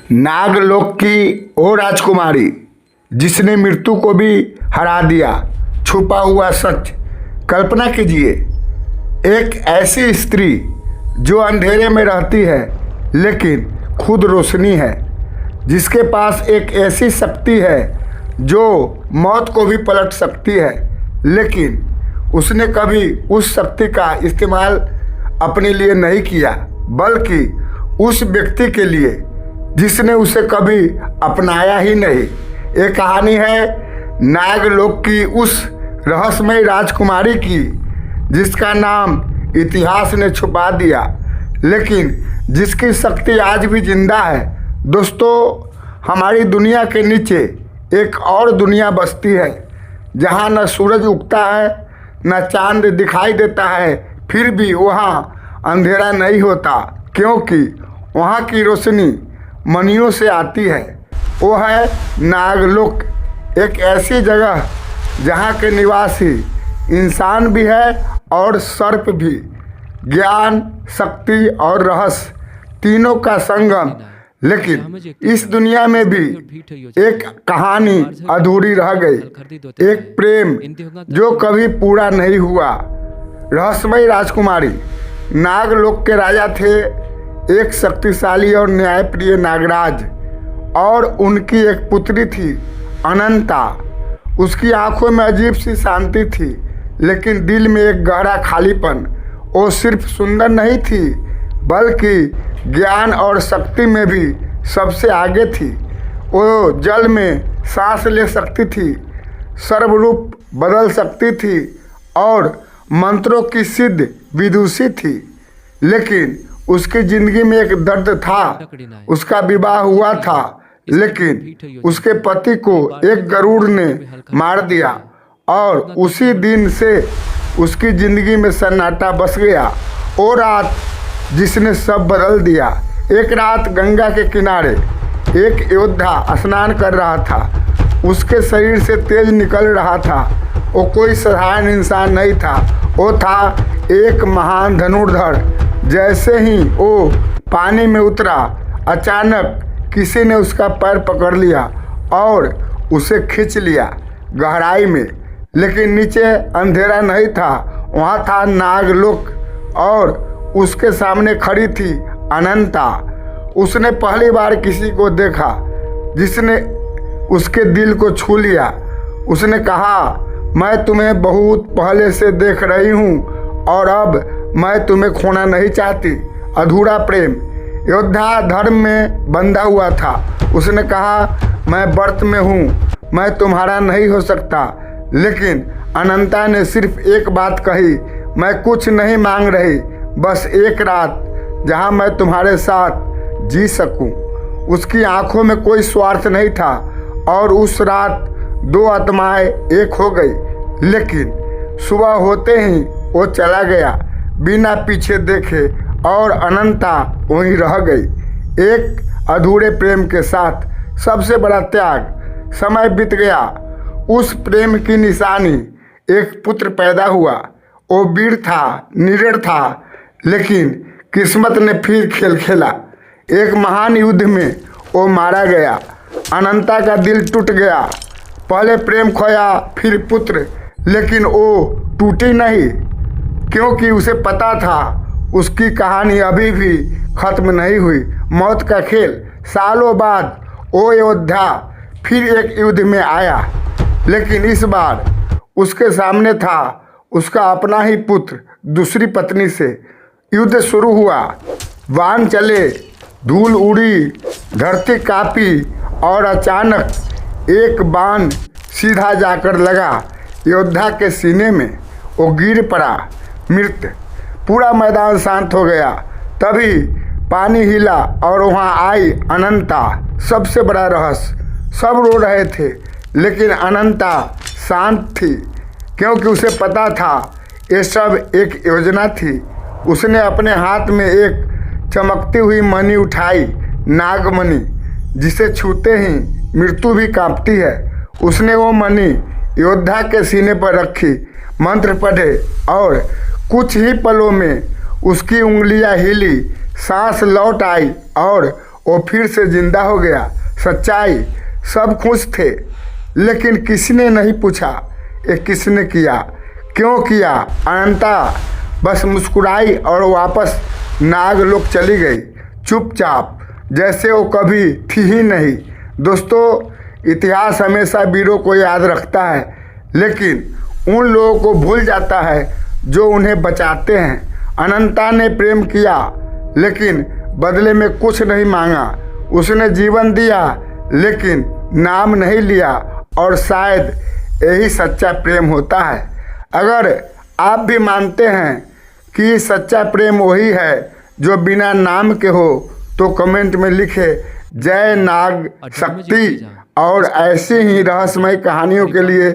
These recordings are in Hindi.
नागलोक की वो राजकुमारी जिसने मृत्यु को भी हरा दिया। छुपा हुआ सच। कल्पना कीजिए, एक ऐसी स्त्री जो अंधेरे में रहती है लेकिन खुद रोशनी है, जिसके पास एक ऐसी शक्ति है जो मौत को भी पलट सकती है, लेकिन उसने कभी उस शक्ति का इस्तेमाल अपने लिए नहीं किया, बल्कि उस व्यक्ति के लिए जिसने उसे कभी अपनाया ही नहीं। ये कहानी है नागलोक की उस रहस्यमय राजकुमारी की जिसका नाम इतिहास ने छुपा दिया, लेकिन जिसकी शक्ति आज भी जिंदा है। दोस्तों, हमारी दुनिया के नीचे एक और दुनिया बसती है जहाँ न सूरज उगता है न चांद दिखाई देता है, फिर भी वहाँ अंधेरा नहीं होता, क्योंकि वहाँ की रोशनी मनियों से आती है। वो है नागलोक, एक ऐसी जगह जहाँ के निवासी इंसान भी है और सर्प भी। ज्ञान, शक्ति और रहस्य तीनों का संगम। लेकिन इस दुनिया में भी एक कहानी अधूरी रह गई, एक प्रेम जो कभी पूरा नहीं हुआ। रहस्यमय राजकुमारी। नागलोक के राजा थे एक शक्तिशाली और न्यायप्रिय नागराज, और उनकी एक पुत्री थी अनंता। उसकी आंखों में अजीब सी शांति थी, लेकिन दिल में एक गहरा खालीपन। वो सिर्फ सुंदर नहीं थी, बल्कि ज्ञान और शक्ति में भी सबसे आगे थी। वो जल में सांस ले सकती थी, सर्वरूप बदल सकती थी और मंत्रों की सिद्ध विदुषी थी। लेकिन उसकी जिंदगी में एक दर्द था। उसका विवाह हुआ था, लेकिन उसके पति को एक गरुड़ ने मार दिया, और उसी दिन से उसकी जिंदगी में सन्नाटा बस गया। वो रात जिसने सब बदल दिया। एक रात गंगा के किनारे एक योद्धा स्नान कर रहा था। उसके शरीर से तेज निकल रहा था। वो कोई साधारण इंसान नहीं था, वो था एक महान धनुर्धर। जैसे ही वो पानी में उतरा, अचानक किसी ने उसका पैर पकड़ लिया और उसे खींच लिया गहराई में। लेकिन नीचे अंधेरा नहीं था, वहाँ था नागलोक, और उसके सामने खड़ी थी अनंता। उसने पहली बार किसी को देखा जिसने उसके दिल को छू लिया। उसने कहा, मैं तुम्हें बहुत पहले से देख रही हूँ और अब मैं तुम्हें खोना नहीं चाहती। अधूरा प्रेम। योद्धा धर्म में बंधा हुआ था। उसने कहा, मैं व्रत में हूँ, मैं तुम्हारा नहीं हो सकता। लेकिन अनंता ने सिर्फ एक बात कही, मैं कुछ नहीं मांग रही, बस एक रात जहाँ मैं तुम्हारे साथ जी सकूं। उसकी आंखों में कोई स्वार्थ नहीं था, और उस रात दो आत्माएं एक हो गई। लेकिन सुबह होते ही वो चला गया बिना पीछे देखे, और अनंता वहीं रह गई एक अधूरे प्रेम के साथ। सबसे बड़ा त्याग। समय बीत गया। उस प्रेम की निशानी एक पुत्र पैदा हुआ। वो वीर था, निडर था, लेकिन किस्मत ने फिर खेल खेला। एक महान युद्ध में वो मारा गया। अनंता का दिल टूट गया। पहले प्रेम खोया, फिर पुत्र, लेकिन वो टूटी नहीं, क्योंकि उसे पता था उसकी कहानी अभी भी खत्म नहीं हुई। मौत का खेल। सालों बाद वो योद्धा फिर एक युद्ध में आया, लेकिन इस बार उसके सामने था उसका अपना ही पुत्र दूसरी पत्नी से। युद्ध शुरू हुआ। बाण चले, धूल उड़ी, धरती कांपी, और अचानक एक बाण सीधा जाकर लगा योद्धा के सीने में। वो गिर पड़ा मृत। पूरा मैदान शांत हो गया। तभी पानी हिला और वहाँ आई अनंता। सबसे बड़ा रहस्य, सब रो रहे थे, लेकिन अनंता शांत थी, क्योंकि उसे पता था ये सब एक योजना थी। उसने अपने हाथ में एक चमकती हुई मणि उठाई, नागमणि, जिसे छूते ही मृत्यु भी कांपती है। उसने वो मणि योद्धा के सीने पर रखी, मंत्र पढ़े, और कुछ ही पलों में उसकी उंगलियां हिली, सांस लौट आई, और वो फिर से जिंदा हो गया। सच्चाई, सब खुश थे, लेकिन किसी ने नहीं पूछा ये किसने किया, क्यों किया। अनंता बस मुस्कुराई और वापस नागलोक चली गई, चुपचाप, जैसे वो कभी थी ही नहीं। दोस्तों, इतिहास हमेशा वीरों को याद रखता है, लेकिन उन लोगों को भूल जाता है जो उन्हें बचाते हैं। अनंता ने प्रेम किया, लेकिन बदले में कुछ नहीं मांगा। उसने जीवन दिया, लेकिन नाम नहीं लिया, और शायद यही सच्चा प्रेम होता है। अगर आप भी मानते हैं कि सच्चा प्रेम वही है जो बिना नाम के हो, तो कमेंट में लिखे जय नाग शक्ति। और ऐसे ही रहस्यमय कहानियों के लिए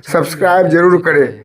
सब्सक्राइब जरूर करें।